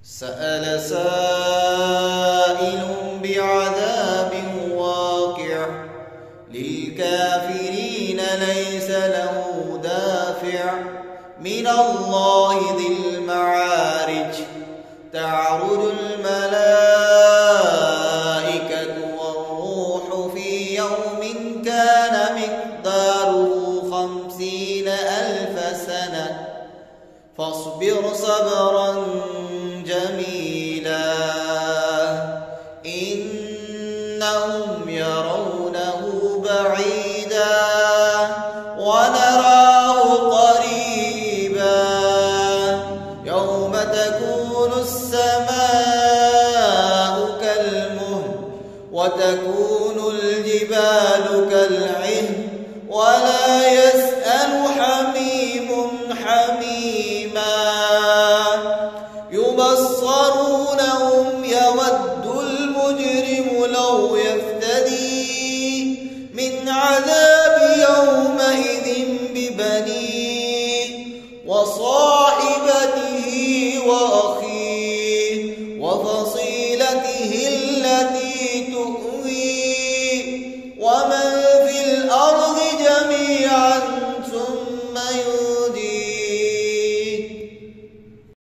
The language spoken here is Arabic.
سأل سائل بعذاب واقع للكافرين ليس له دافع من الله ذي المعارج تعرج الملائكة والروح في يوم كان مقداره 50,000 سنة فاصبر صبرا جميلا إنهم يرونه بعيدا ونراه قريبا يوم تكون السماء كالمهل وتكون الجبال كالعهن ولا يسأل حميم حميما يبصرونهم يود المجرم لو يفتدي من عذاب يومئذ ببنيه وصاحبته وأخيه وفصيلته التي تؤويه ومن